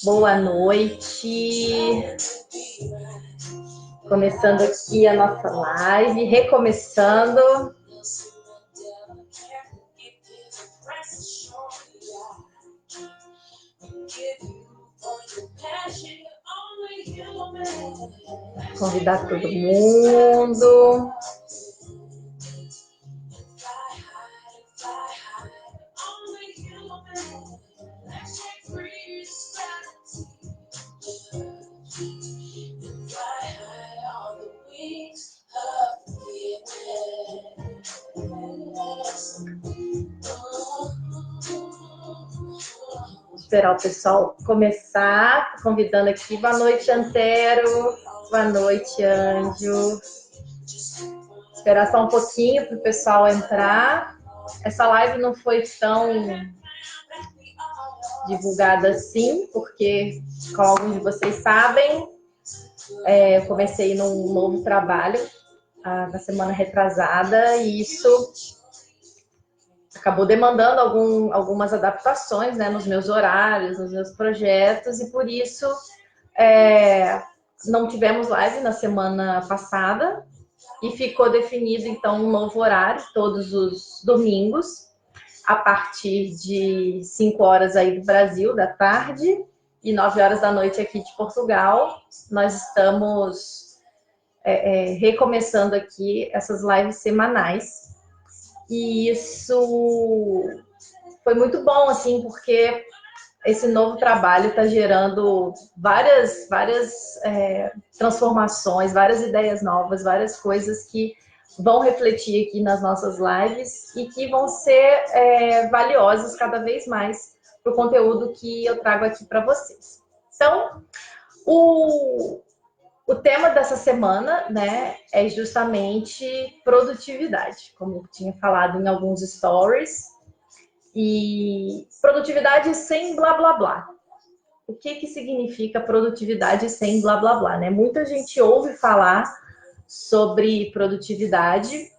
Boa noite. Começando aqui a nossa live, recomeçando. Convidar todo mundo. Esperar o pessoal começar, convidando aqui. Boa noite, Antero. Boa noite, Anjo. Esperar só um pouquinho para o pessoal entrar. Essa live não foi tão divulgada assim, porque, como alguns de vocês sabem, eu comecei num novo trabalho na semana retrasada e isso acabou demandando algumas adaptações, né, nos meus horários, nos meus projetos, e por isso não tivemos live na semana passada e ficou definido, então, um novo horário, todos os domingos, a partir de 5 horas aí do Brasil, da tarde, e 9 horas da noite aqui de Portugal. Nós estamos recomeçando aqui essas lives semanais. E isso foi muito bom, assim, porque esse novo trabalho está gerando várias transformações, várias ideias novas, várias coisas que vão refletir aqui nas nossas lives e que vão ser valiosas cada vez mais para o conteúdo que eu trago aqui para vocês. Então, o tema dessa semana, né, é justamente produtividade, como eu tinha falado em alguns stories, e produtividade sem blá blá blá. O que significa produtividade sem blá blá blá, né? Muita gente ouve falar sobre produtividade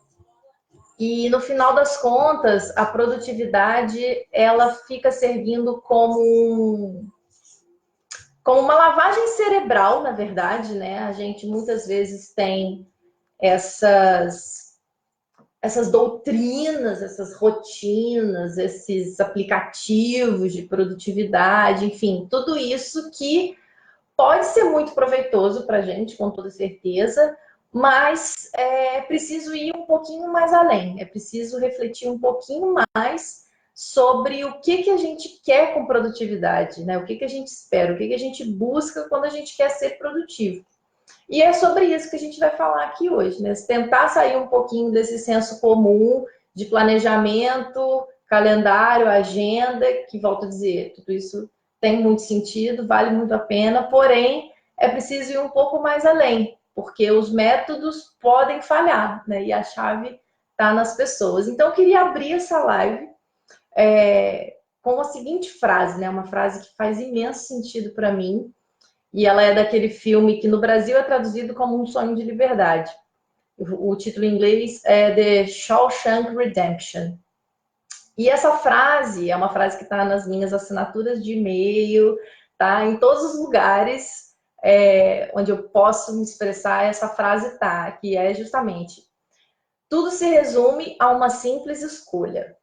e no final das contas a produtividade ela fica servindo como uma lavagem cerebral, na verdade, né? A gente muitas vezes tem essas doutrinas, essas rotinas, esses aplicativos de produtividade, enfim, tudo isso que pode ser muito proveitoso para a gente, com toda certeza, mas é preciso ir um pouquinho mais além, é preciso refletir um pouquinho mais sobre o que a gente quer com produtividade, né? O que a gente espera, o que a gente busca quando a gente quer ser produtivo. E é sobre isso que a gente vai falar aqui hoje, né? Tentar sair um pouquinho desse senso comum de planejamento, calendário, agenda, que, volto a dizer, tudo isso tem muito sentido, vale muito a pena, porém, é preciso ir um pouco mais além, porque os métodos podem falhar, né? E a chave está nas pessoas. Então, eu queria abrir essa live com a seguinte frase, né? Uma frase que faz imenso sentido para mim, e ela é daquele filme que no Brasil é traduzido como Um Sonho de Liberdade. O título em inglês é The Shawshank Redemption. E essa frase é uma frase que está nas minhas assinaturas de e-mail, tá? Em todos os lugares onde eu posso me expressar, essa frase tá, que é justamente: tudo se resume a uma simples escolha: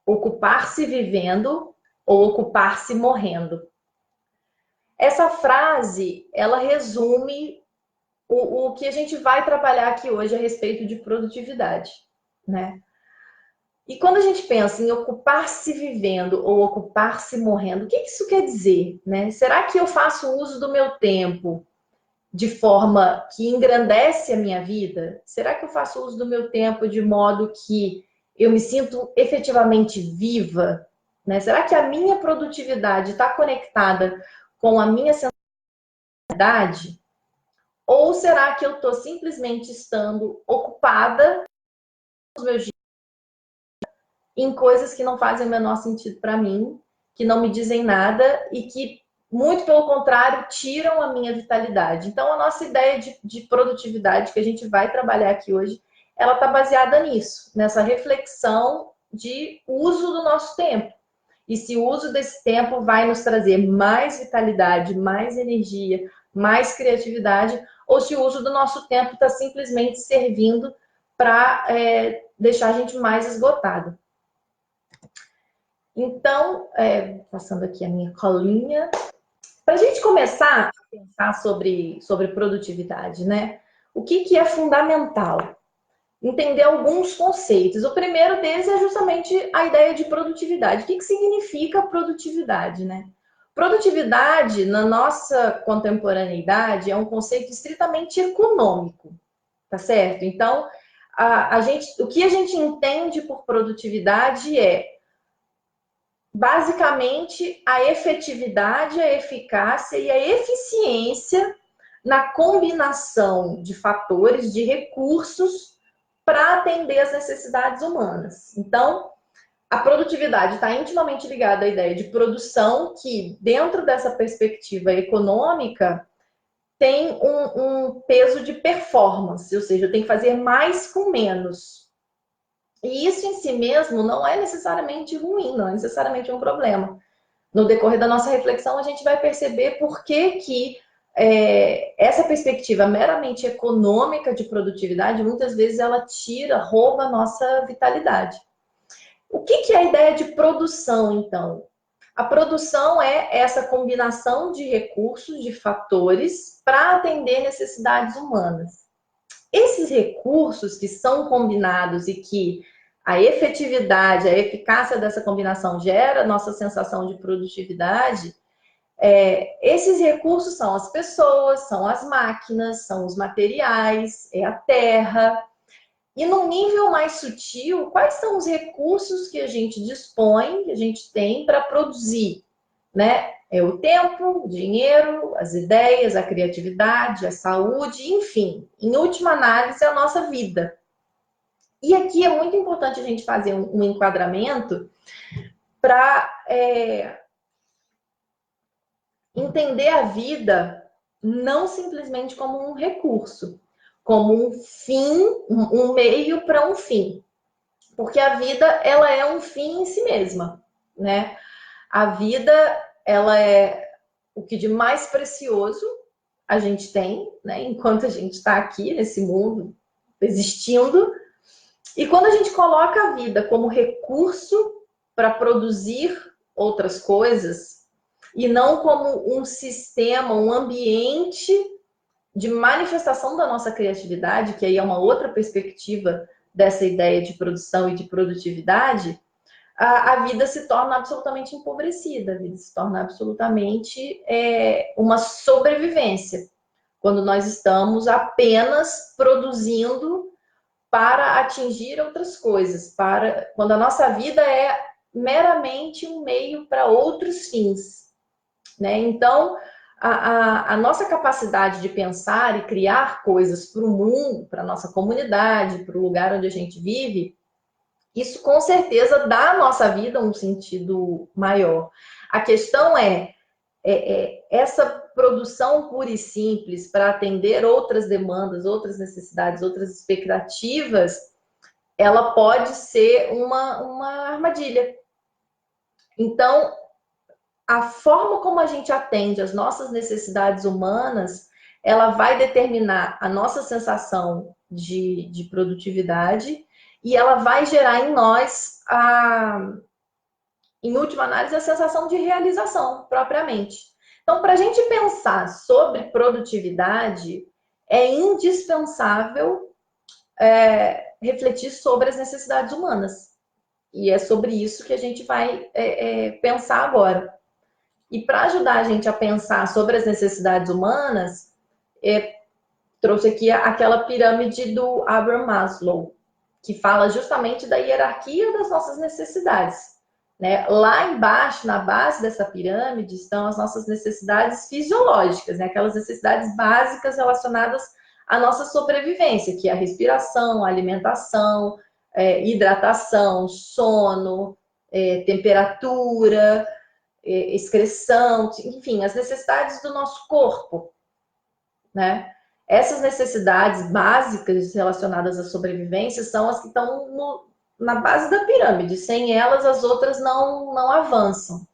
ocupar-se vivendo ou ocupar-se morrendo. Essa frase, ela resume o que a gente vai trabalhar aqui hoje a respeito de produtividade, né? E quando a gente pensa em ocupar-se vivendo ou ocupar-se morrendo, o que isso quer dizer, né? Será que eu faço uso do meu tempo de forma que engrandece a minha vida? Será que eu faço uso do meu tempo de modo que eu me sinto efetivamente viva, né? Será que a minha produtividade está conectada com a minha sensibilidade? Ou será que eu estou simplesmente estando ocupada nos meus dias em coisas que não fazem o menor sentido para mim, que não me dizem nada e que, muito pelo contrário, tiram a minha vitalidade? Então, a nossa ideia de produtividade que a gente vai trabalhar aqui hoje, ela está baseada nisso, nessa reflexão de uso do nosso tempo. e se o uso desse tempo vai nos trazer mais vitalidade, mais energia, mais criatividade, ou se o uso do nosso tempo está simplesmente servindo para deixar a gente mais esgotado. Então, passando aqui a minha colinha, para a gente começar a pensar sobre produtividade, né? O que é fundamental? Entender alguns conceitos. O primeiro deles é justamente a ideia de produtividade. O que significa produtividade, né? Produtividade, na nossa contemporaneidade, é um conceito estritamente econômico, tá certo? Então, o que a gente entende por produtividade é basicamente a efetividade, a eficácia e a eficiência na combinação de fatores, de recursos para atender às necessidades humanas. Então, a produtividade está intimamente ligada à ideia de produção, que dentro dessa perspectiva econômica tem um peso de performance, ou seja, eu tenho que fazer mais com menos. E isso em si mesmo não é necessariamente ruim, não é necessariamente um problema. No decorrer da nossa reflexão, a gente vai perceber por que essa perspectiva meramente econômica de produtividade, muitas vezes ela rouba a nossa vitalidade. O que é a ideia de produção, então? A produção é essa combinação de recursos, de fatores, para atender necessidades humanas. Esses recursos que são combinados e que a efetividade, a eficácia dessa combinação gera nossa sensação de produtividade, esses recursos são as pessoas, são as máquinas, são os materiais, é a terra. E num nível mais sutil, quais são os recursos que a gente dispõe, que a gente tem para produzir, né? É o tempo, o dinheiro, as ideias, a criatividade, a saúde, enfim, em última análise, a nossa vida. E aqui é muito importante a gente fazer um enquadramento para entender a vida não simplesmente como um recurso, como um fim, um meio para um fim. Porque a vida, ela é um fim em si mesma, né? A vida, ela é o que de mais precioso a gente tem, né? Enquanto a gente está aqui nesse mundo existindo. E quando a gente coloca a vida como recurso para produzir outras coisas, e não como um sistema, um ambiente de manifestação da nossa criatividade, que aí é uma outra perspectiva dessa ideia de produção e de produtividade, a vida se torna absolutamente empobrecida, a vida se torna absolutamente uma sobrevivência, quando nós estamos apenas produzindo para atingir outras coisas, quando a nossa vida é meramente um meio para outros fins, né? Então, a nossa capacidade de pensar e criar coisas para o mundo, para a nossa comunidade, para o lugar onde a gente vive, isso com certeza dá à nossa vida um sentido maior. A questão essa produção pura e simples para atender outras demandas, outras necessidades, outras expectativas, ela pode ser uma armadilha. Então, a forma como a gente atende às nossas necessidades humanas, ela vai determinar a nossa sensação de produtividade e ela vai gerar em nós, em última análise, a sensação de realização, propriamente. Então, para a gente pensar sobre produtividade, é indispensável refletir sobre as necessidades humanas. E é sobre isso que a gente vai pensar agora. E para ajudar a gente a pensar sobre as necessidades humanas, trouxe aqui aquela pirâmide do Abraham Maslow, que fala justamente da hierarquia das nossas necessidades, né? Lá embaixo, na base dessa pirâmide, estão as nossas necessidades fisiológicas, né? Aquelas necessidades básicas relacionadas à nossa sobrevivência, que é a respiração, a alimentação, hidratação, sono, temperatura, excreção, enfim, as necessidades do nosso corpo, né? Essas necessidades básicas relacionadas à sobrevivência são as que estão na base da pirâmide. Sem elas, as outras não avançam.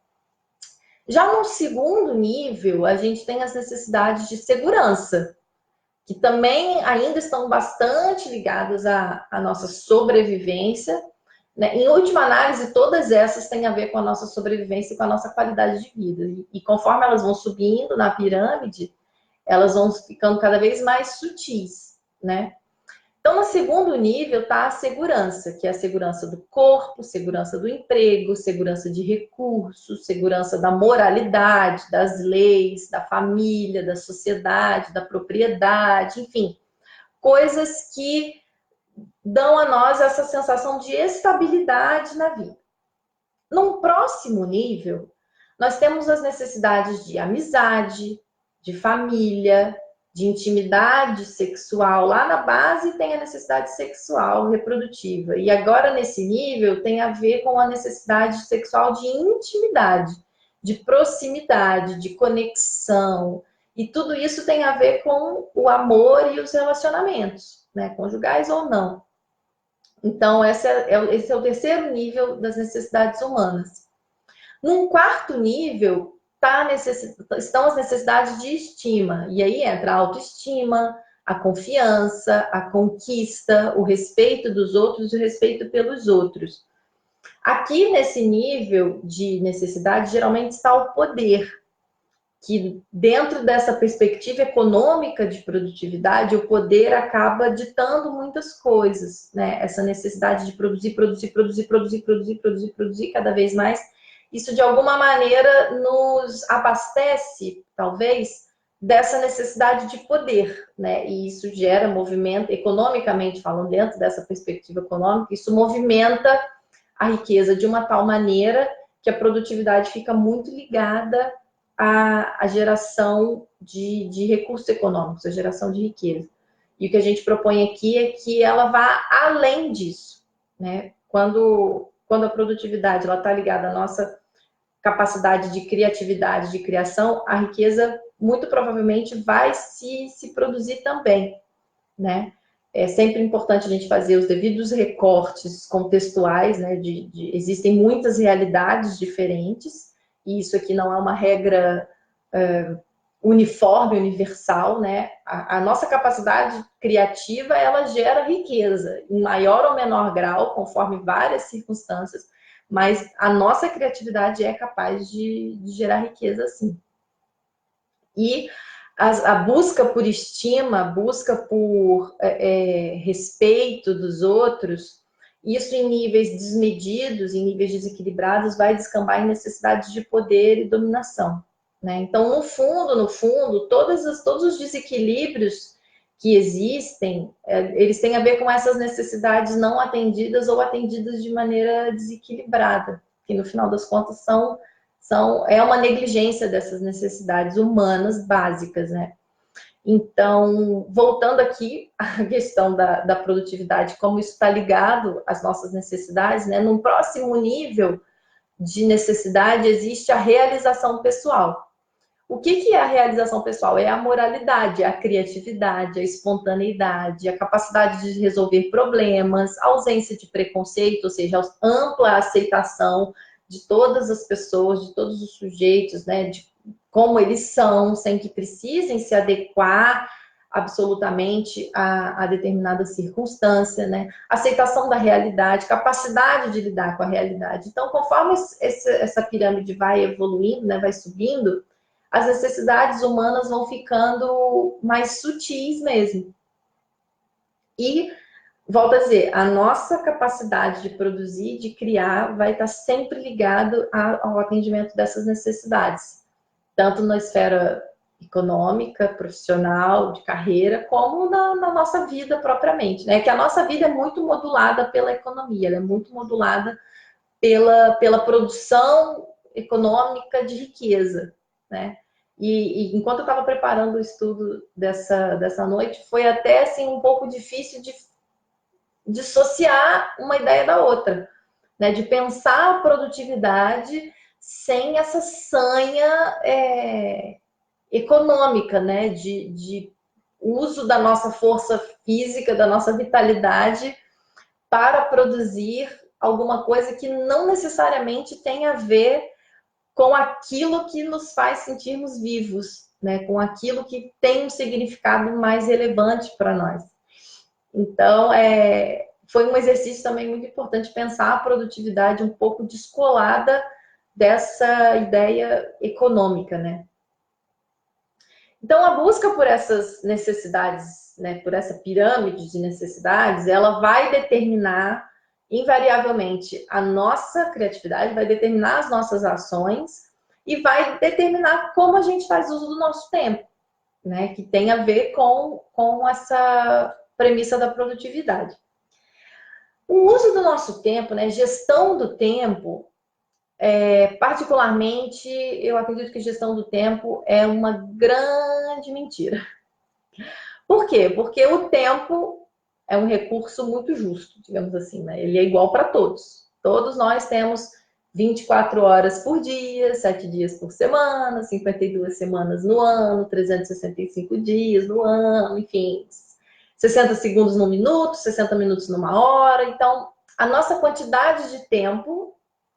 Já no segundo nível, a gente tem as necessidades de segurança, que também ainda estão bastante ligadas à nossa sobrevivência, né? Em última análise, todas essas têm a ver com a nossa sobrevivência e com a nossa qualidade de vida. E conforme elas vão subindo na pirâmide, elas vão ficando cada vez mais sutis, né? Então, no segundo nível está a segurança, que é a segurança do corpo, segurança do emprego, segurança de recursos, segurança da moralidade, das leis, da família, da sociedade, da propriedade, enfim, coisas que dão a nós essa sensação de estabilidade na vida. Num próximo nível, nós temos as necessidades de amizade, de família, de intimidade sexual. Lá na base tem a necessidade sexual reprodutiva. E agora, nesse nível, tem a ver com a necessidade sexual de intimidade, de proximidade, de conexão. E tudo isso tem a ver com o amor e os relacionamentos, né? Conjugais ou não. Então, esse é o terceiro nível das necessidades humanas. Num quarto nível, estão as necessidades de estima. E aí entra a autoestima, a confiança, a conquista, o respeito dos outros e o respeito pelos outros. Aqui, nesse nível de necessidade, geralmente está o poder, que dentro dessa perspectiva econômica de produtividade, o poder acaba ditando muitas coisas, né? Essa necessidade de produzir cada vez mais. Isso, de alguma maneira, nos abastece, talvez, dessa necessidade de poder, né? E isso gera movimento, economicamente falando, dentro dessa perspectiva econômica, isso movimenta a riqueza de uma tal maneira que a produtividade fica muito ligada à geração de recursos econômicos, a geração de riqueza. E o que a gente propõe aqui é que ela vá além disso, né? Quando a produtividade está ligada à nossa capacidade de criatividade, de criação, a riqueza muito provavelmente vai se produzir também, né? É sempre importante a gente fazer os devidos recortes contextuais, né? Existem muitas realidades diferentes, e isso aqui não é uma regra uniforme, universal, né? A nossa capacidade criativa, ela gera riqueza, em maior ou menor grau, conforme várias circunstâncias, mas a nossa criatividade é capaz de gerar riqueza, sim. E a busca por estima, a busca por respeito dos outros, isso em níveis desmedidos, em níveis desequilibrados, vai descambar em necessidades de poder e dominação, né? Então, no fundo, todos os desequilíbrios que existem, eles têm a ver com essas necessidades não atendidas ou atendidas de maneira desequilibrada, que no final das contas é uma negligência dessas necessidades humanas básicas, né? Então, voltando aqui à questão da produtividade, como isso está ligado às nossas necessidades, né? Num próximo nível de necessidade existe a realização pessoal. O que é a realização pessoal? É a moralidade, a criatividade, a espontaneidade, a capacidade de resolver problemas, a ausência de preconceito, ou seja, a ampla aceitação de todas as pessoas, de todos os sujeitos, né, de como eles são, sem que precisem se adequar absolutamente a determinada circunstância, né? Aceitação da realidade, capacidade de lidar com a realidade. Então, conforme essa pirâmide vai evoluindo, né, vai subindo, as necessidades humanas vão ficando mais sutis mesmo. E, volto a dizer, a nossa capacidade de produzir, de criar, vai estar sempre ligado ao atendimento dessas necessidades, tanto na esfera econômica, profissional, de carreira, como na nossa vida propriamente, né? Que a nossa vida é muito modulada pela economia, ela é muito modulada pela produção econômica de riqueza, né? E enquanto eu estava preparando o estudo dessa noite, foi até assim um pouco difícil de dissociar uma ideia da outra, né? De pensar a produtividade sem essa sanha econômica, né? De uso da nossa força física, da nossa vitalidade para produzir alguma coisa que não necessariamente tem a ver com aquilo que nos faz sentirmos vivos, né? Com aquilo que tem um significado mais relevante para nós. Então, foi um exercício também muito importante pensar a produtividade um pouco descolada dessa ideia econômica, né? Então, a busca por essas necessidades, né, por essa pirâmide de necessidades, ela vai determinar, invariavelmente, a nossa criatividade, vai determinar as nossas ações e vai determinar como a gente faz uso do nosso tempo, né, que tem a ver com essa premissa da produtividade. O uso do nosso tempo, né, gestão do tempo, particularmente, eu acredito que gestão do tempo é uma grande mentira. Por quê? Porque o tempo é um recurso muito justo, digamos assim, né? Ele é igual para todos. Todos nós temos 24 horas por dia, 7 dias por semana, 52 semanas no ano, 365 dias no ano, enfim, 60 segundos num minuto, 60 minutos numa hora. Então, a nossa quantidade de tempo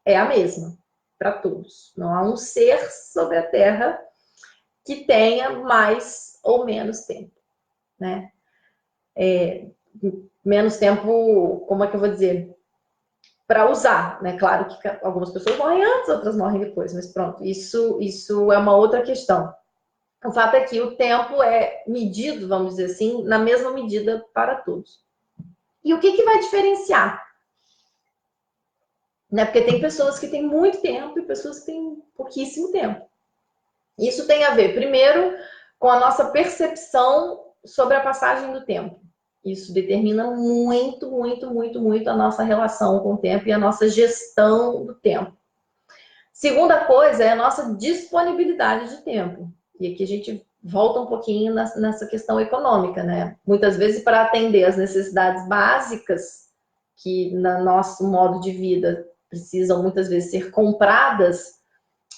é a mesma para todos. Não há um ser sobre a Terra que tenha mais ou menos tempo, né? Menos tempo, como é que eu vou dizer? Para usar, né? Claro que algumas pessoas morrem antes, outras morrem depois, mas pronto, isso é uma outra questão. O fato é que o tempo é medido, vamos dizer assim, na mesma medida para todos. E o que vai diferenciar? Né? Porque tem pessoas que têm muito tempo e pessoas que têm pouquíssimo tempo. Isso tem a ver, primeiro, com a nossa percepção sobre a passagem do tempo. Isso determina muito, muito, muito, muito a nossa relação com o tempo e a nossa gestão do tempo. Segunda coisa é a nossa disponibilidade de tempo. E aqui a gente volta um pouquinho nessa questão econômica, né? Muitas vezes, para atender as necessidades básicas, que no nosso modo de vida precisam muitas vezes ser compradas,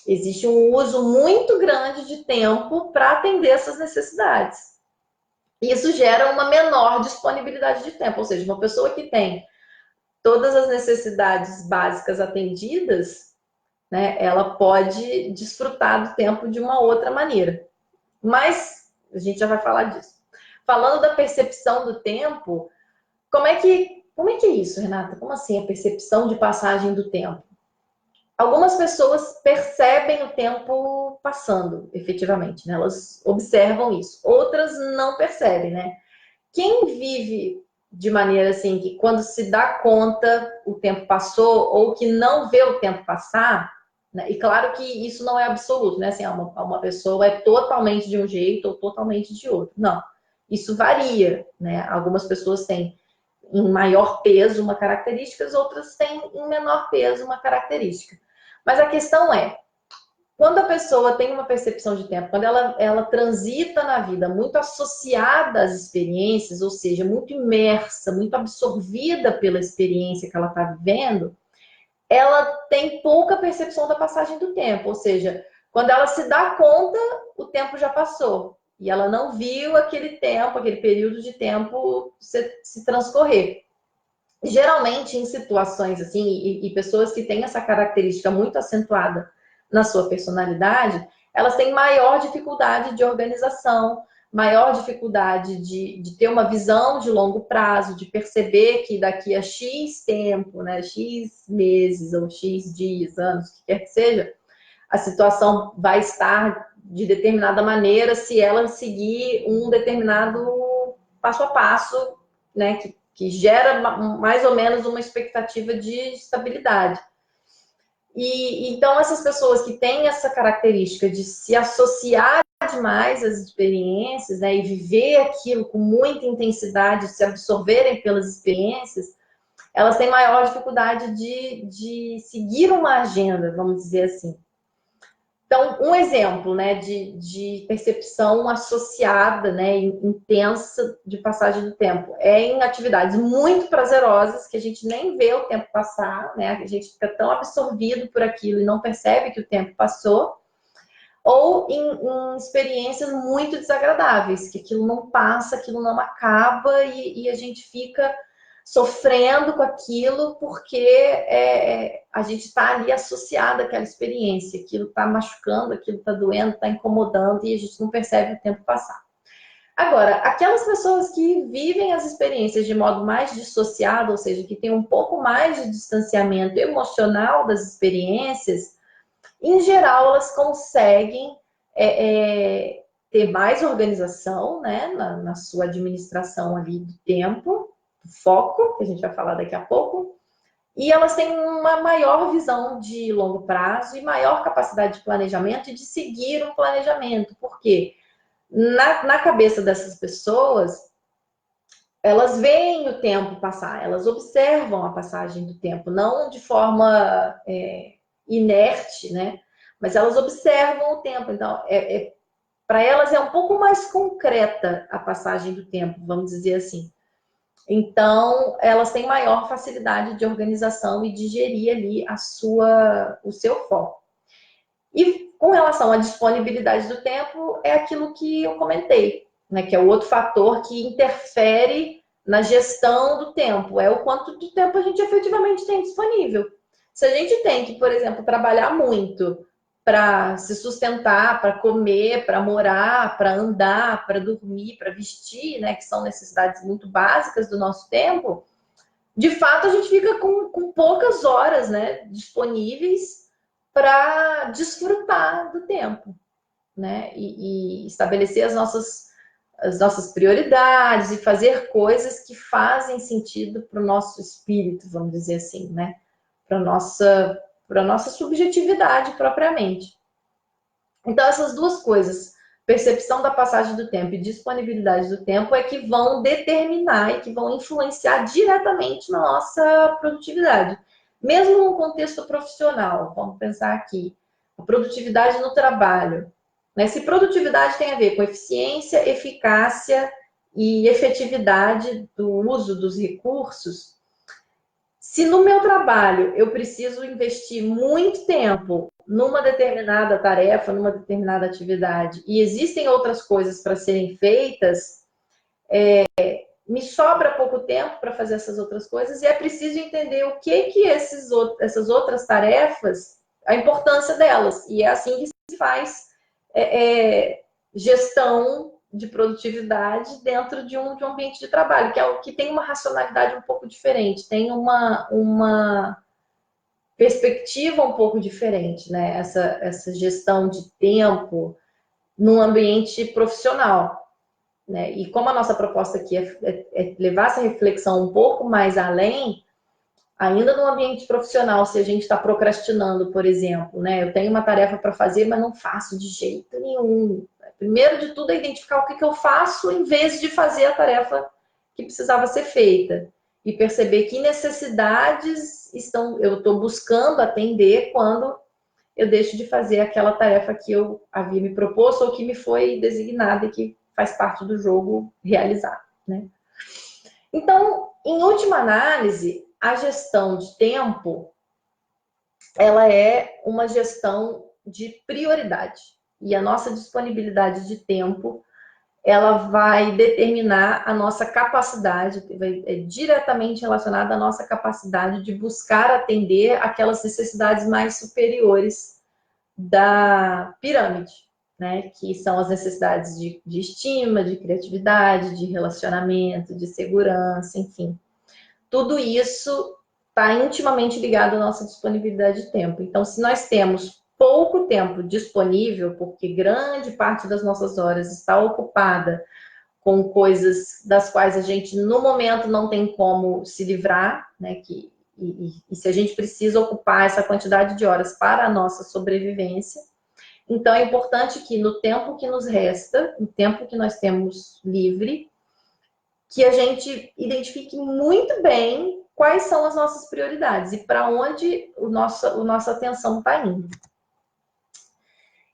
existe um uso muito grande de tempo para atender essas necessidades. Isso gera uma menor disponibilidade de tempo, ou seja, uma pessoa que tem todas as necessidades básicas atendidas, né, ela pode desfrutar do tempo de uma outra maneira. Mas a gente já vai falar disso. Falando da percepção do tempo, como é que é isso, Renata? Como assim a percepção de passagem do tempo? Algumas pessoas percebem o tempo passando, efetivamente, né? Elas observam isso. Outras não percebem, né? Quem vive de maneira assim, que quando se dá conta o tempo passou, ou que não vê o tempo passar, né? E claro que isso não é absoluto, né? Assim, uma pessoa é totalmente de um jeito ou totalmente de outro. Não. Isso varia, né? Algumas pessoas têm em maior peso uma característica, outras têm em menor peso uma característica. Mas a questão é, quando a pessoa tem uma percepção de tempo, quando ela transita na vida muito associada às experiências, ou seja, muito imersa, muito absorvida pela experiência que ela está vivendo, ela tem pouca percepção da passagem do tempo. Ou seja, quando ela se dá conta, o tempo já passou. E ela não viu aquele tempo, aquele período de tempo se transcorrer. Geralmente, em situações assim, e pessoas que têm essa característica muito acentuada na sua personalidade, elas têm maior dificuldade de organização, maior dificuldade de ter uma visão de longo prazo, de perceber que daqui a X tempo, né, X meses ou X dias, anos, o que quer que seja, a situação vai estar de determinada maneira se ela seguir um determinado passo a passo, né, que gera mais ou menos uma expectativa de estabilidade. E então essas pessoas que têm essa característica de se associar demais às experiências, né, e viver aquilo com muita intensidade, se absorverem pelas experiências, elas têm maior dificuldade de seguir uma agenda, vamos dizer assim. Então, um exemplo, né, de percepção associada, né, intensa de passagem do tempo é em atividades muito prazerosas que a gente nem vê o tempo passar, né, a gente fica tão absorvido por aquilo e não percebe que o tempo passou, ou em experiências muito desagradáveis, que aquilo não passa, aquilo não acaba e a gente fica sofrendo com aquilo, porque a gente está ali associado àquela experiência, aquilo está machucando, aquilo está doendo, está incomodando, e a gente não percebe o tempo passar. Agora, aquelas pessoas que vivem as experiências de modo mais dissociado, ou seja, que tem um pouco mais de distanciamento emocional das experiências, em geral, elas conseguem ter mais organização, né, na sua administração ali do tempo, do foco, que a gente vai falar daqui a pouco, e elas têm uma maior visão de longo prazo e maior capacidade de planejamento e de seguir um planejamento. Por quê? Na cabeça dessas pessoas, elas veem o tempo passar, elas observam a passagem do tempo, não de forma inerte, né? Mas elas observam o tempo. Então, para elas é um pouco mais concreta a passagem do tempo, vamos dizer assim. Então, elas têm maior facilidade de organização e de gerir ali o seu foco. E com relação à disponibilidade do tempo, é aquilo que eu comentei, né? Que é o outro fator que interfere na gestão do tempo. É o quanto de tempo a gente efetivamente tem disponível. Se a gente tem que, por exemplo, trabalhar muito para se sustentar, para comer, para morar, para andar, para dormir, para vestir, né? Que são necessidades muito básicas do nosso tempo, de fato a gente fica com poucas horas, né, disponíveis para desfrutar do tempo, né? E estabelecer as nossas prioridades e fazer coisas que fazem sentido para o nosso espírito, vamos dizer assim, né? Para a nossa subjetividade propriamente. Então, essas duas coisas, percepção da passagem do tempo e disponibilidade do tempo, é que vão determinar e que vão influenciar diretamente na nossa produtividade. Mesmo no contexto profissional, vamos pensar aqui, a produtividade no trabalho. Né? Se produtividade tem a ver com eficiência, eficácia e efetividade do uso dos recursos, se no meu trabalho eu preciso investir muito tempo numa determinada tarefa, numa determinada atividade, e existem outras coisas para serem feitas, me sobra pouco tempo para fazer essas outras coisas, e é preciso entender o que essas outras tarefas, a importância delas. E é assim que se faz gestão de produtividade dentro de um ambiente de trabalho, que é o que tem uma racionalidade um pouco diferente, tem uma perspectiva um pouco diferente, né? Essa gestão de tempo num ambiente profissional. Né? E como a nossa proposta aqui é levar essa reflexão um pouco mais além, ainda no ambiente profissional, se a gente está procrastinando, por exemplo, né? Eu tenho uma tarefa para fazer, mas não faço de jeito nenhum. Primeiro de tudo é identificar o que eu faço em vez de fazer a tarefa que precisava ser feita. E perceber que necessidades eu estou buscando atender quando eu deixo de fazer aquela tarefa que eu havia me proposto ou que me foi designada e que faz parte do jogo realizar, né? Então, em última análise, a gestão de tempo, ela é uma gestão de prioridade. E a nossa disponibilidade de tempo, ela vai determinar a nossa capacidade, é diretamente relacionada à nossa capacidade de buscar atender aquelas necessidades mais superiores da pirâmide, né? Que são as necessidades de estima, de criatividade, de relacionamento, de segurança, enfim. Tudo isso está intimamente ligado à nossa disponibilidade de tempo. Então, se nós temos pouco tempo disponível, porque grande parte das nossas horas está ocupada com coisas das quais a gente, no momento, não tem como se livrar, né? E se a gente precisa ocupar essa quantidade de horas para a nossa sobrevivência, então é importante que no tempo que nos resta, no tempo que nós temos livre, que a gente identifique muito bem quais são as nossas prioridades e para onde a nossa atenção está indo.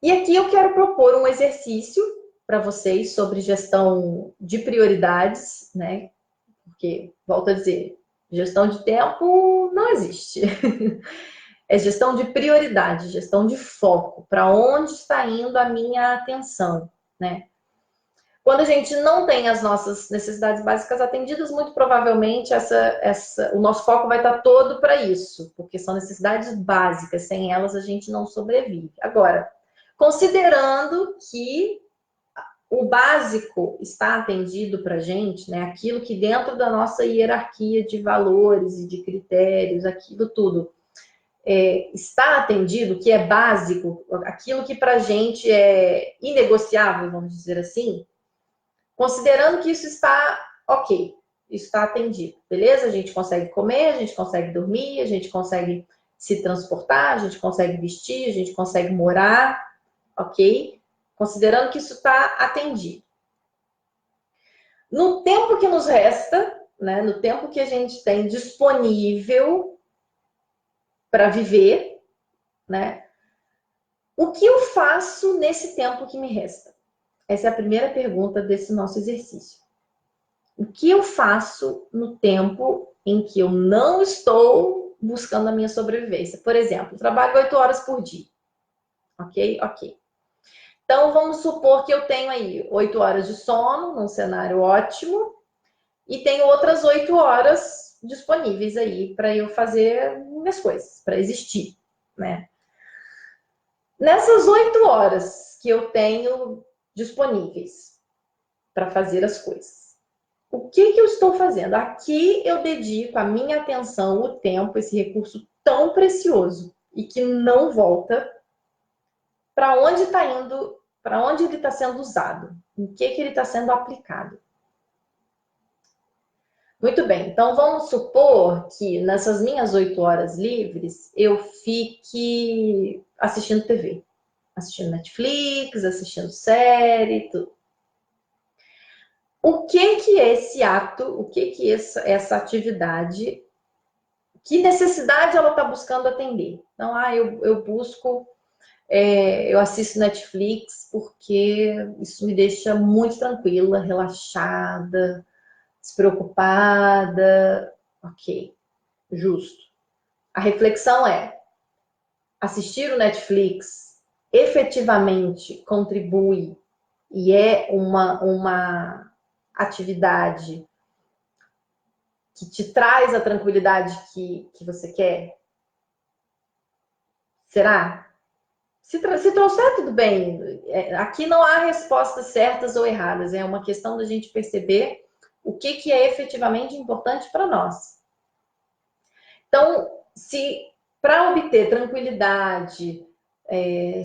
E aqui eu quero propor um exercício para vocês sobre gestão de prioridades, né? Porque, volto a dizer, gestão de tempo não existe. É gestão de prioridade, gestão de foco, para onde está indo a minha atenção, né? Quando a gente não tem as nossas necessidades básicas atendidas, muito provavelmente o nosso foco vai estar todo para isso, porque são necessidades básicas, sem elas a gente não sobrevive. Agora, considerando que o básico está atendido para a gente, né? Aquilo que dentro da nossa hierarquia de valores e de critérios, aquilo tudo está atendido, que é básico, aquilo que para a gente é inegociável, vamos dizer assim, considerando que isso está ok, isso está atendido, beleza? A gente consegue comer, a gente consegue dormir, a gente consegue se transportar, a gente consegue vestir, a gente consegue morar, ok? Considerando que isso está atendido. No tempo que nos resta, né, no tempo que a gente tem disponível para viver, né, o que eu faço nesse tempo que me resta? Essa é a primeira pergunta desse nosso exercício. O que eu faço no tempo em que eu não estou buscando a minha sobrevivência? Por exemplo, trabalho 8 horas por dia. Ok? Ok. Então, vamos supor que eu tenho aí 8 horas de sono, num cenário ótimo, e tenho outras 8 horas disponíveis aí para eu fazer minhas coisas, para existir, né? Nessas 8 horas que eu tenho disponíveis para fazer as coisas, o que eu estou fazendo? Aqui eu dedico a minha atenção, o tempo, esse recurso tão precioso e que não volta, para onde está indo, para onde ele está sendo usado, em que ele está sendo aplicado. Muito bem, então vamos supor que nessas minhas 8 horas livres eu fique assistindo TV, assistindo Netflix, assistindo série, tudo. O que é esse ato, o que essa atividade, que necessidade ela está buscando atender? Então, eu busco, eu assisto Netflix porque isso me deixa muito tranquila, relaxada, despreocupada. Ok, justo. A reflexão é: assistir o Netflix efetivamente contribui e é uma atividade que te traz a tranquilidade que você quer? Será? Se trouxer, tudo bem. Aqui não há respostas certas ou erradas. É uma questão da gente perceber o que é efetivamente importante para nós. Então, se para obter tranquilidade,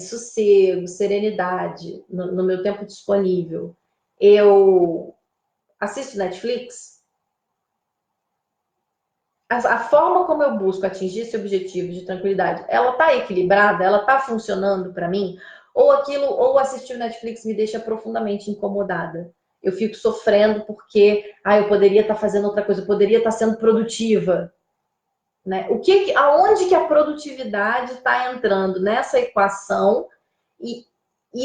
sossego, serenidade no meu tempo disponível, eu assisto Netflix, a forma como eu busco atingir esse objetivo de tranquilidade, ela está equilibrada? Ela está funcionando para mim? Ou assistir o Netflix me deixa profundamente incomodada? Eu fico sofrendo porque eu poderia estar fazendo outra coisa, eu poderia estar sendo produtiva. Né? Aonde que a produtividade está entrando nessa equação e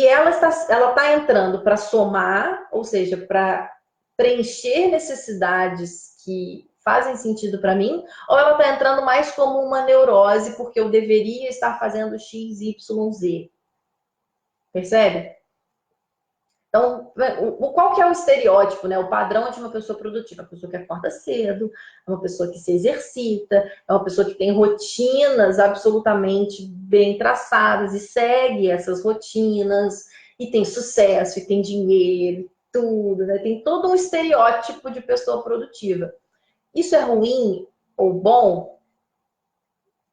ela está entrando para somar, ou seja, para preencher necessidades que fazem sentido para mim, ou ela está entrando mais como uma neurose porque eu deveria estar fazendo X, Y, Z. Percebe? Então, qual que é o estereótipo, né? O padrão de uma pessoa produtiva? Uma pessoa que acorda cedo, é uma pessoa que se exercita, é uma pessoa que tem rotinas absolutamente bem traçadas e segue essas rotinas, e tem sucesso, e tem dinheiro, tudo, né? Tem todo um estereótipo de pessoa produtiva. Isso é ruim ou bom?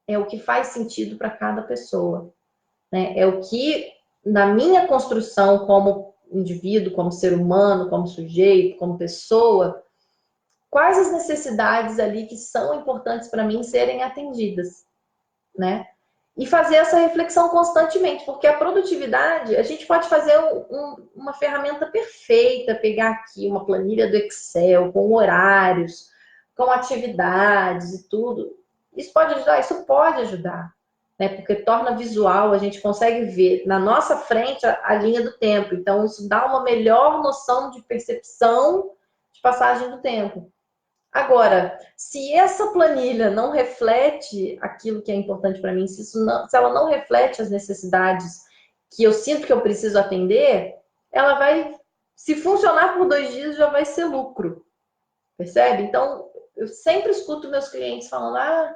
É o que faz sentido para cada pessoa, né? É o que, na minha construção como indivíduo, como ser humano, como sujeito, como pessoa, quais as necessidades ali que são importantes para mim serem atendidas, né? E fazer essa reflexão constantemente, porque a produtividade, a gente pode fazer uma ferramenta perfeita, pegar aqui uma planilha do Excel com horários, com atividades e tudo. Isso pode ajudar? Isso pode ajudar. Né? Porque torna visual, a gente consegue ver na nossa frente a linha do tempo. Então, isso dá uma melhor noção de percepção de passagem do tempo. Agora, se essa planilha não reflete aquilo que é importante para mim, se ela não reflete as necessidades que eu sinto que eu preciso atender, ela vai Se funcionar por 2 dias, já vai ser lucro. Percebe? Então, eu sempre escuto meus clientes falando,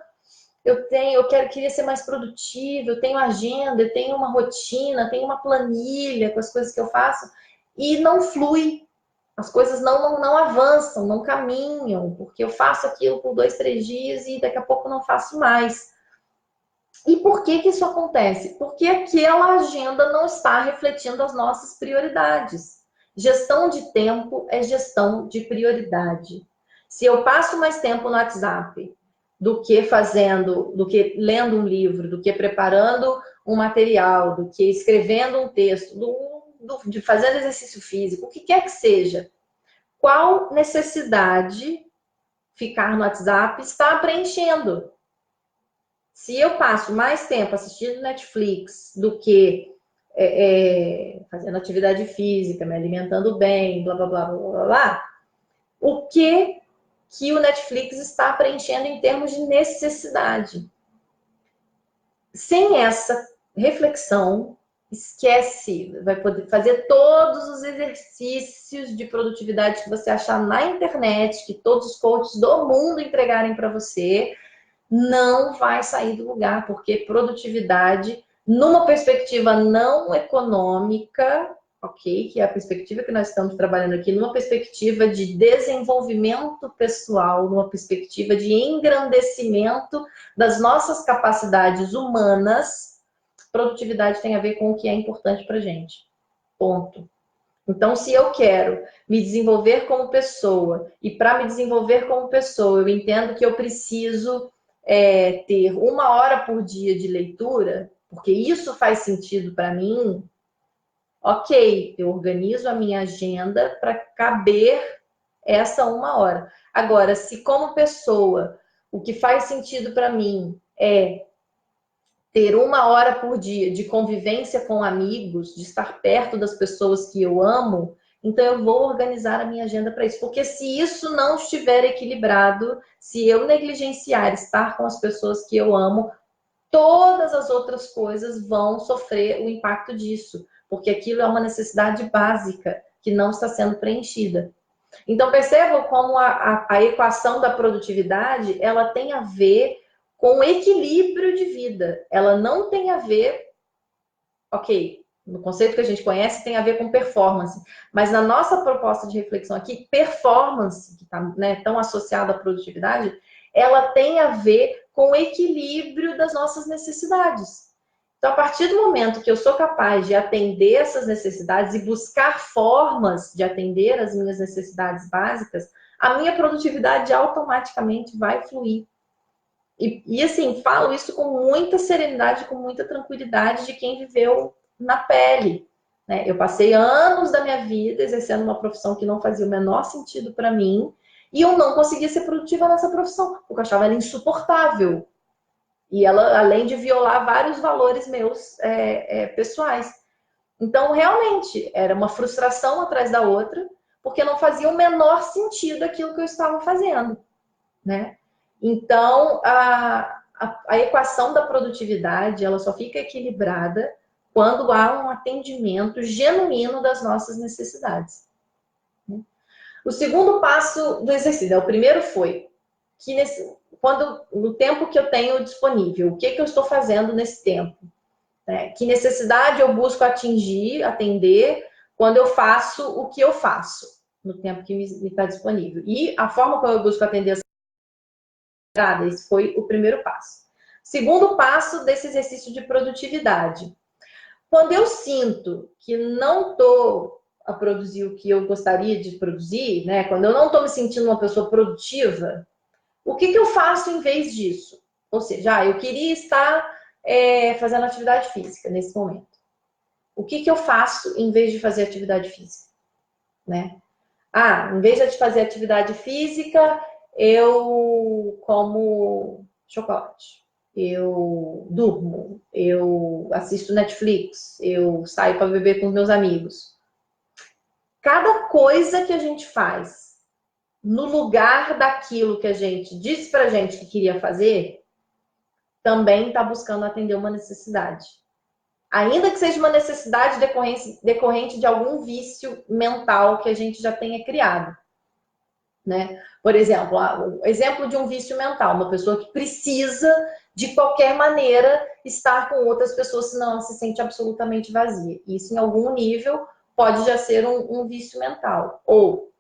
queria ser mais produtivo, eu tenho agenda, eu tenho uma rotina, tenho uma planilha com as coisas que eu faço, e não flui. As coisas não avançam, não caminham, porque eu faço aquilo por 2, 3 dias e daqui a pouco não faço mais. E por que que isso acontece? Porque aquela agenda não está refletindo as nossas prioridades. Gestão de tempo é gestão de prioridade. Se eu passo mais tempo no WhatsApp do que lendo um livro, do que preparando um material, do que escrevendo um texto, de fazendo exercício físico, o que quer que seja, qual necessidade ficar no WhatsApp está preenchendo? Se eu passo mais tempo assistindo Netflix do que fazendo atividade física, me alimentando bem, blá, blá, blá, blá, blá, blá, o que o Netflix está preenchendo em termos de necessidade? Sem essa reflexão, esquece, vai poder fazer todos os exercícios de produtividade que você achar na internet, que todos os coaches do mundo entregarem para você, não vai sair do lugar, porque produtividade, numa perspectiva não econômica, ok? Que é a perspectiva que nós estamos trabalhando aqui, numa perspectiva de desenvolvimento pessoal, numa perspectiva de engrandecimento das nossas capacidades humanas, produtividade tem a ver com o que é importante para gente. Ponto. Então, se eu quero me desenvolver como pessoa, e para me desenvolver como pessoa, eu entendo que eu preciso ter 1 hora por dia de leitura, porque isso faz sentido para mim, ok, eu organizo a minha agenda para caber essa 1 hora. Agora, se como pessoa, o que faz sentido para mim é ter 1 hora por dia de convivência com amigos, de estar perto das pessoas que eu amo, então eu vou organizar a minha agenda para isso. Porque se isso não estiver equilibrado, se eu negligenciar estar com as pessoas que eu amo, todas as outras coisas vão sofrer o impacto disso. Porque aquilo é uma necessidade básica que não está sendo preenchida. Então percebam como a equação da produtividade, ela tem a ver com equilíbrio de vida. Ela não tem a ver, ok, no conceito que a gente conhece, tem a ver com performance. Mas na nossa proposta de reflexão aqui, performance, que está, né, tão associada à produtividade, ela tem a ver com o equilíbrio das nossas necessidades. Então, a partir do momento que eu sou capaz de atender essas necessidades e buscar formas de atender as minhas necessidades básicas, a minha produtividade automaticamente vai fluir. E assim, falo isso com muita serenidade, com muita tranquilidade de quem viveu na pele. Né? Eu passei anos da minha vida exercendo uma profissão que não fazia o menor sentido para mim e eu não conseguia ser produtiva nessa profissão, porque eu achava ela insuportável. E ela, além de violar vários valores meus pessoais. Então, realmente, era uma frustração atrás da outra, porque não fazia o menor sentido aquilo que eu estava fazendo. Né? Então, a equação da produtividade, ela só fica equilibrada quando há um atendimento genuíno das nossas necessidades. O segundo passo do exercício, o primeiro foi que no tempo que eu tenho disponível, o que eu estou fazendo nesse tempo? Né? Que necessidade eu busco atender, quando eu faço o que eu faço, no tempo que me está disponível. E a forma como eu busco atender esse foi o primeiro passo. Segundo passo desse exercício de produtividade. Quando eu sinto que não estou a produzir o que eu gostaria de produzir, né? Quando eu não estou me sentindo uma pessoa produtiva, o que eu faço em vez disso? Ou seja, eu queria estar fazendo atividade física nesse momento. O que eu faço em vez de fazer atividade física? Né? Em vez de fazer atividade física, eu como chocolate, eu durmo, eu assisto Netflix, eu saio para beber com os meus amigos. Cada coisa que a gente faz no lugar daquilo que a gente disse pra gente que queria fazer, também está buscando atender uma necessidade. ainda que seja uma necessidade decorrente de algum vício mental que a gente já tenha criado, né? Por exemplo, o exemplo de um vício mental, uma pessoa que precisa de qualquer maneira estar com outras pessoas, senão ela se sente absolutamente vazia. Isso, em algum nível, pode já ser um vício mental. Ou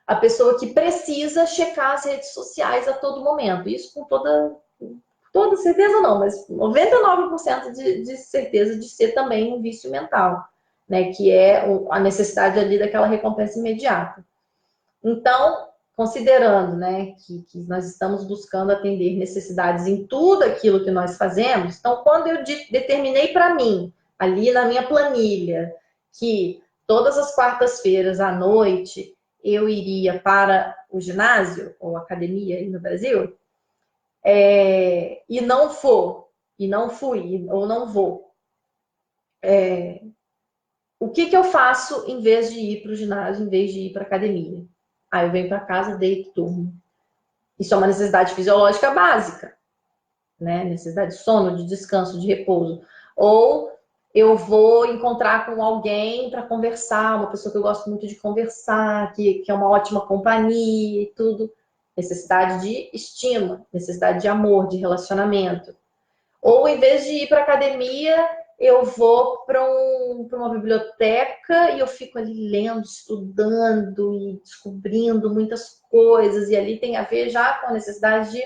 a pessoa que precisa checar as redes sociais a todo momento. Isso com toda certeza não, mas 99% de certeza de ser também um vício mental, né? Que é a necessidade ali daquela recompensa imediata. Então, considerando, né, que nós estamos buscando atender necessidades em tudo aquilo que nós fazemos, então, quando eu determinei para mim, ali na minha planilha, que todas as quartas-feiras à noite eu iria para o ginásio, ou academia aí no Brasil, e não fui, ou não vou, o que eu faço em vez de ir para o ginásio, em vez de ir para a academia? Aí eu venho para casa, deito, durmo. Isso é uma necessidade fisiológica básica, né? Necessidade de sono, de descanso, de repouso. Ou eu vou encontrar com alguém para conversar, uma pessoa que eu gosto muito de conversar, que é uma ótima companhia e tudo. Necessidade de estima, necessidade de amor, de relacionamento. Ou em vez de ir para academia, eu vou para uma biblioteca e eu fico ali lendo, estudando e descobrindo muitas coisas. E ali tem a ver já com a necessidade de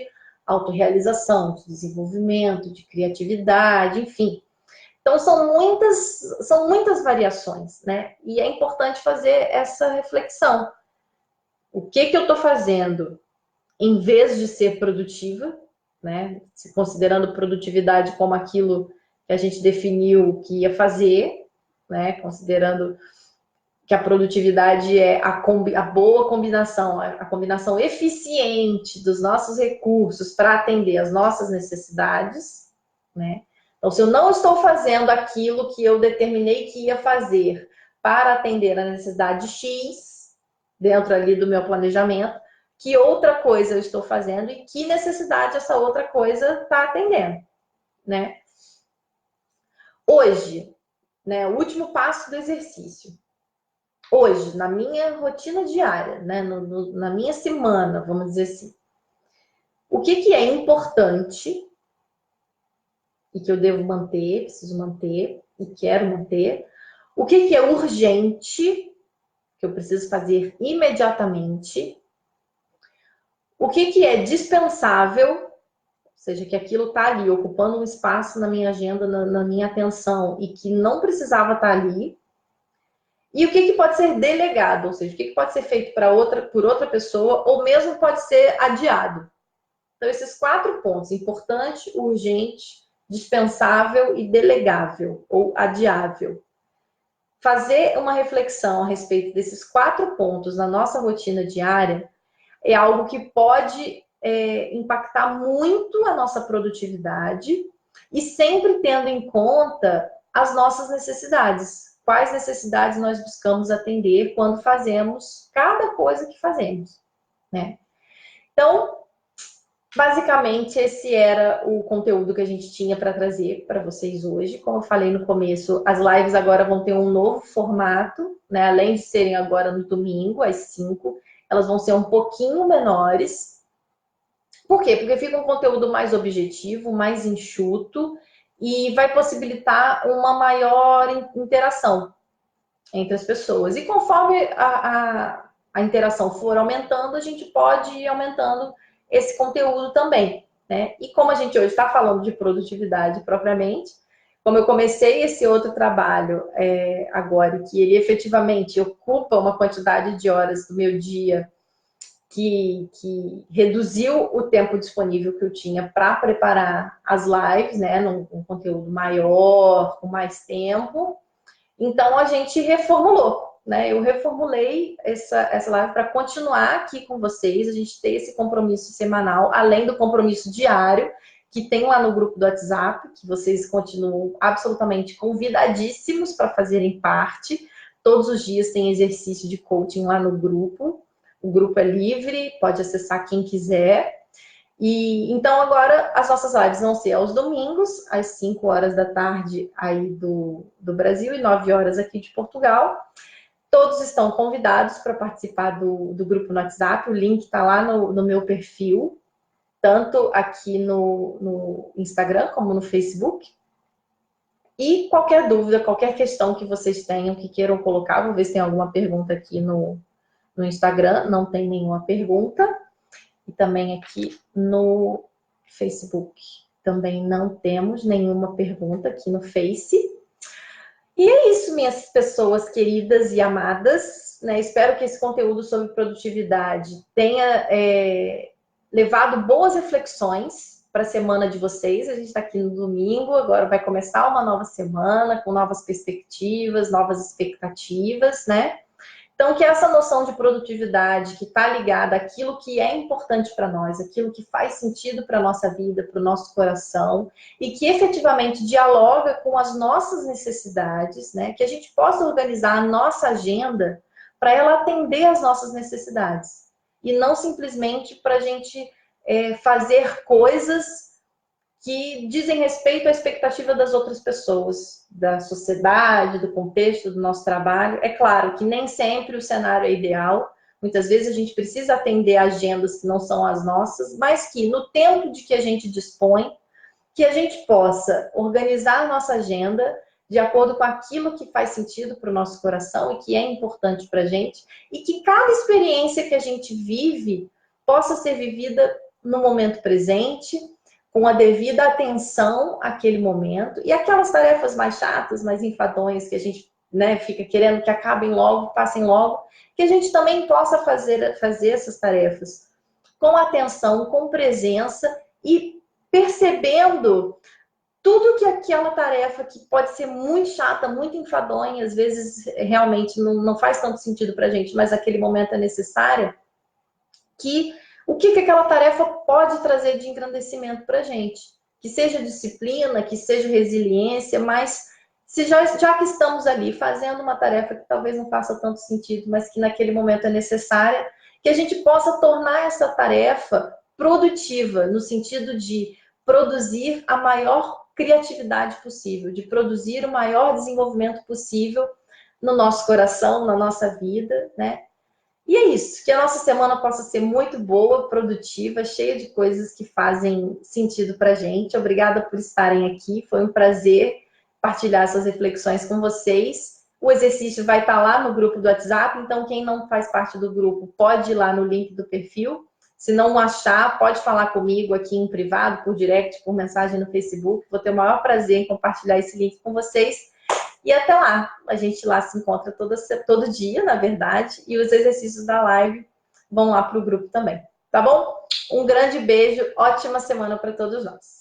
autorrealização, de desenvolvimento, de criatividade, enfim. Então são muitas variações, né? E é importante fazer essa reflexão. O que eu estou fazendo em vez de ser produtiva, né? Considerando produtividade como aquilo que a gente definiu que ia fazer, né? Considerando que a produtividade é a boa combinação, a combinação eficiente dos nossos recursos para atender as nossas necessidades, né? Então, se eu não estou fazendo aquilo que eu determinei que ia fazer para atender a necessidade X, dentro ali do meu planejamento, que outra coisa eu estou fazendo e que necessidade essa outra coisa está atendendo, né? Hoje, né, o último passo do exercício. Hoje, na minha rotina diária, né, na minha semana, vamos dizer assim, o que é importante e que eu devo manter, preciso manter e quero manter, o que é urgente, que eu preciso fazer imediatamente, o que é dispensável, ou seja, que aquilo está ali, ocupando um espaço na minha agenda, na minha atenção, e que não precisava estar ali. E o que pode ser delegado, ou seja, o que pode ser feito por outra pessoa, ou mesmo pode ser adiado. Então, esses 4 pontos, importante, urgente, dispensável e delegável, ou adiável. Fazer uma reflexão a respeito desses 4 pontos na nossa rotina diária é algo que pode impactar muito a nossa produtividade e sempre tendo em conta as nossas necessidades. Quais necessidades nós buscamos atender quando fazemos cada coisa que fazemos, né? Então, basicamente, esse era o conteúdo que a gente tinha para trazer para vocês hoje. Como eu falei no começo, as lives agora vão ter um novo formato, né? Além de serem agora no domingo, às 5, elas vão ser um pouquinho menores. Por quê? Porque fica um conteúdo mais objetivo, mais enxuto e vai possibilitar uma maior interação entre as pessoas. E conforme a interação for aumentando, a gente pode ir aumentando esse conteúdo também, né? E como a gente hoje está falando de produtividade propriamente, como eu comecei esse outro trabalho agora, que ele efetivamente ocupa uma quantidade de horas do meu dia que reduziu o tempo disponível que eu tinha para preparar as lives, né? Num conteúdo maior, com mais tempo. Então, a gente reformulou, né? Eu reformulei essa live para continuar aqui com vocês, a gente ter esse compromisso semanal, além do compromisso diário, que tem lá no grupo do WhatsApp, que vocês continuam absolutamente convidadíssimos para fazerem parte. Todos os dias tem exercício de coaching lá no grupo. O grupo é livre, pode acessar quem quiser. E então agora as nossas lives vão ser aos domingos, às 5 horas da tarde aí do Brasil e 9 horas aqui de Portugal. Todos estão convidados para participar do grupo no WhatsApp. O link está lá no meu perfil, tanto aqui no Instagram como no Facebook. E qualquer dúvida, qualquer questão que vocês tenham, que queiram colocar, vou ver se tem alguma pergunta aqui no Instagram. Não tem nenhuma pergunta. E também aqui no Facebook. Também não temos nenhuma pergunta aqui no Face. E é isso, minhas pessoas queridas e amadas, né? Espero que esse conteúdo sobre produtividade tenha levado boas reflexões para a semana de vocês. A gente está aqui no domingo, agora vai começar uma nova semana, com novas perspectivas, novas expectativas, né? Então, que essa noção de produtividade que está ligada àquilo que é importante para nós, aquilo que faz sentido para a nossa vida, para o nosso coração, e que efetivamente dialoga com as nossas necessidades, né? Que a gente possa organizar a nossa agenda para ela atender às nossas necessidades. E não simplesmente para a gente fazer coisas que dizem respeito à expectativa das outras pessoas, da sociedade, do contexto do nosso trabalho. É claro que nem sempre o cenário é ideal, muitas vezes a gente precisa atender agendas que não são as nossas, mas que no tempo de que a gente dispõe, que a gente possa organizar a nossa agenda de acordo com aquilo que faz sentido para o nosso coração e que é importante para a gente, e que cada experiência que a gente vive possa ser vivida no momento presente, com a devida atenção àquele momento, e aquelas tarefas mais chatas, mais enfadonhas, que a gente fica querendo que acabem logo, passem logo, que a gente também possa fazer essas tarefas com atenção, com presença e percebendo tudo que aquela tarefa que pode ser muito chata, muito enfadonha, às vezes realmente não faz tanto sentido pra gente, mas naquele momento é necessária, que o que aquela tarefa pode trazer de engrandecimento para a gente. Que seja disciplina, que seja resiliência, mas se já que estamos ali fazendo uma tarefa que talvez não faça tanto sentido, mas que naquele momento é necessária, que a gente possa tornar essa tarefa produtiva, no sentido de produzir a maior criatividade possível, de produzir o maior desenvolvimento possível no nosso coração, na nossa vida, né? E é isso, que a nossa semana possa ser muito boa, produtiva, cheia de coisas que fazem sentido pra gente. Obrigada por estarem aqui, foi um prazer partilhar essas reflexões com vocês. O exercício vai estar lá no grupo do WhatsApp, então quem não faz parte do grupo pode ir lá no link do perfil. Se não achar, pode falar comigo aqui em privado, por direct, por mensagem no Facebook. Vou ter o maior prazer em compartilhar esse link com vocês. E até lá, a gente lá se encontra todo dia, na verdade, e os exercícios da live vão lá para o grupo também, tá bom? Um grande beijo, ótima semana para todos nós.